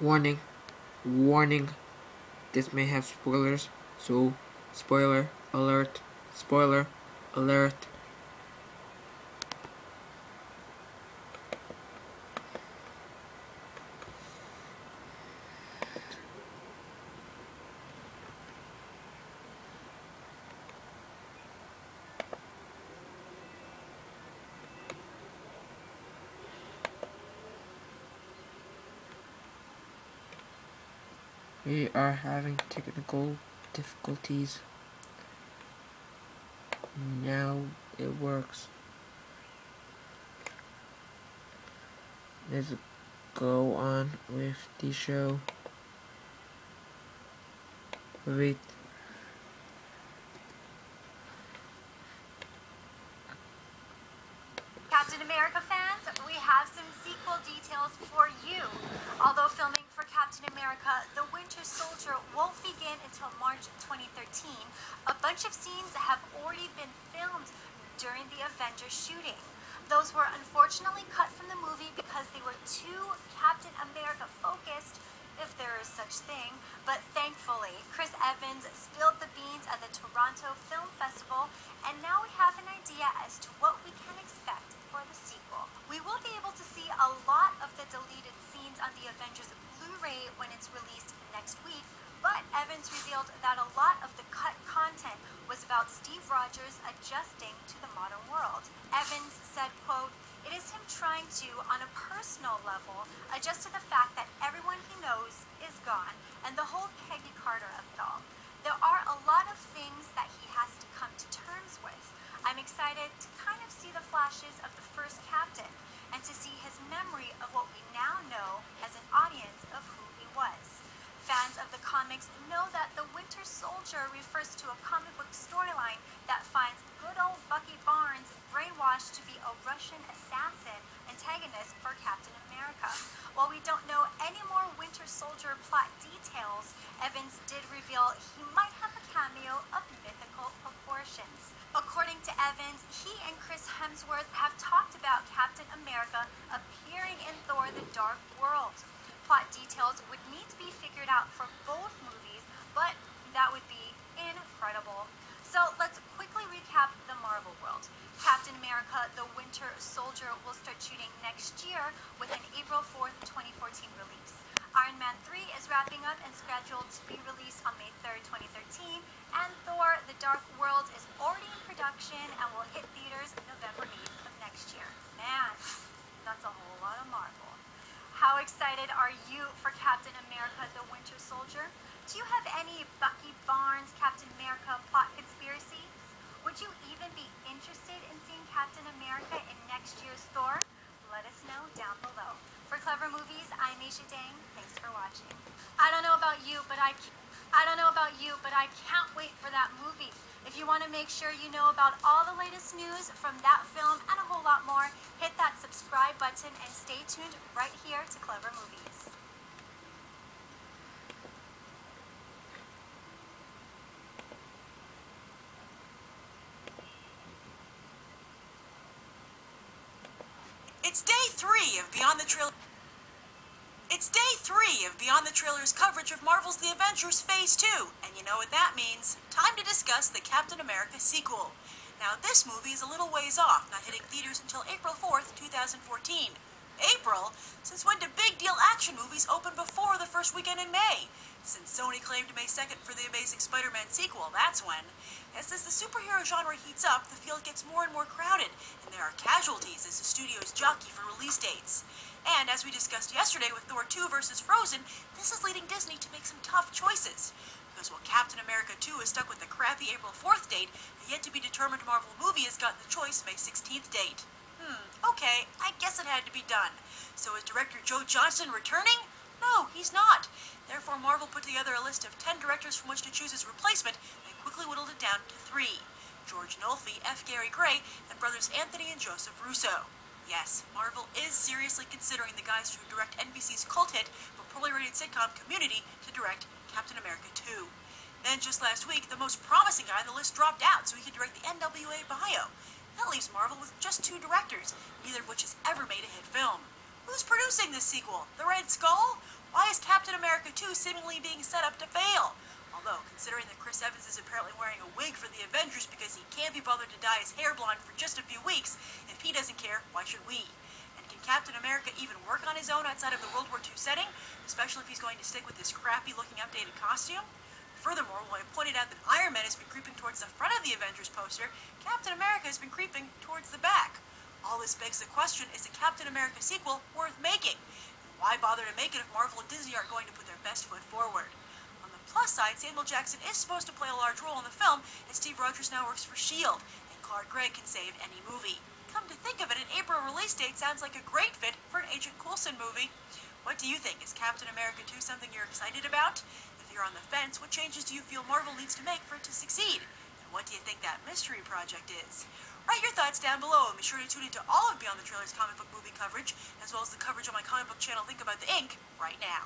Warning, warning, this may have spoilers, so spoiler alert, spoiler alert. We are having technical difficulties. Now it works. Let's go on with the show. Wait. Captain America fans, we have some sequel details for you. Although filming for Captain America The Winter Soldier won't begin until March 2013, a bunch of scenes have already been filmed during the Avengers shooting. Those were unfortunately cut from the movie because they were too Captain America focused, if there is such thing, but thankfully, Chris Evans spilled the beans at the Toronto Film Festival, and now we have an idea as to what we can expect for the sequel. We will be able to see a lot of the deleted scenes on the Avengers Blu-ray when it's released next week, but Evans revealed that a lot of the cut content was about Steve Rogers adjusting to the modern world. Evans said, quote, "It is him trying to, on a personal level, adjust to the fact that everyone he knows is gone and the whole Peggy Carter of it all. There are a lot of things that he has to come to terms with. I'm excited to kind of see the flashes of the first Captain and to see his memory of what we now know as an audience of who he was." Fans of the comics know that the Winter Soldier refers to a comic book storyline that finds good old Bucky Barnes brainwashed to be a Russian assassin antagonist for Captain America. While we don't know any more Winter Soldier plot details, Evans did reveal he might have a cameo of mythical proportions. According to Evans, he and Chris Hemsworth have talked about Captain America appearing in Thor: The Dark World. Plot details would need to be figured out for both movies, but that would be incredible. So let's quickly recap the Marvel world. Captain America The Winter Soldier will start shooting next year with an April 4th, 2014 release. Iron Man 3 is wrapping up and scheduled to be released on May 3rd, 2013, and Thor: The Dark World is already in production and will hit theaters November 8th of next year. Man, that's a whole lot of Marvel. How excited are you for Captain America The Winter Soldier? Do you have any Bucky Barnes Captain America plot conspiracies? Would you even be interested in seeing Captain America in next year's Thor? Let us know down below. For Clever Movies, I'm Aisha Dang. Thanks for watching. I don't know about you, but I can't wait for that movie. If you want to make sure you know about all the latest news from that film and a whole lot more, hit that subscribe button and stay tuned right here to Clever Movies. It's day 3 of Beyond the Trailer. It's day 3 of Beyond the Trailer's coverage of Marvel's The Avengers Phase 2, and you know what that means. Time to discuss the Captain America sequel. Now, this movie is a little ways off, not hitting theaters until April 4th, 2014. April? Since when do big deal action movies open before the first weekend in May? Since Sony claimed May 2nd for the Amazing Spider-Man sequel, that's when. As the superhero genre heats up, the field gets more and more crowded, and there are casualties as the studios jockey for release dates. And as we discussed yesterday with Thor 2 vs. Frozen, this is leading Disney to make some tough choices. Because while Captain America 2 is stuck with the crappy April 4th date, a yet-to-be-determined Marvel movie has gotten the choice May 16th date. Okay, I guess it had to be done. So is director Joe Johnston returning? No, he's not. Therefore, Marvel put together a list of 10 directors from which to choose his replacement and quickly whittled it down to 3. George Nolfi, F. Gary Gray, and brothers Anthony and Joseph Russo. Yes, Marvel is seriously considering the guys who direct NBC's cult hit but poorly rated sitcom Community to direct Captain America 2. Then just last week, the most promising guy on the list dropped out so he could direct the NWA bio. That leaves Marvel with just 2 directors, neither of which has ever made a hit film. Who's producing this sequel? The Red Skull? Why is Captain America 2 seemingly being set up to fail? Although, considering that Chris Evans is apparently wearing a wig for the Avengers because he can't be bothered to dye his hair blonde for just a few weeks, if he doesn't care, why should we? And can Captain America even work on his own outside of the World War II setting, especially if he's going to stick with this crappy-looking updated costume? Furthermore, while I pointed out that Iron Man has been creeping towards the front of the Avengers poster, Captain America has been creeping towards the back. All this begs the question, is a Captain America sequel worth making? And why bother to make it if Marvel and Disney aren't going to put their best foot forward? On the plus side, Samuel Jackson is supposed to play a large role in the film, and Steve Rogers now works for S.H.I.E.L.D., and Clark Gregg can save any movie. Come to think of it, an April release date sounds like a great fit for an Agent Coulson movie. What do you think? Is Captain America 2 something you're excited about? If you're on the fence, what changes do you feel Marvel needs to make for it to succeed? And what do you think that mystery project is? Write your thoughts down below, and be sure to tune into all of Beyond the Trailers comic book movie coverage, as well as the coverage on my comic book channel Think About the Ink right now.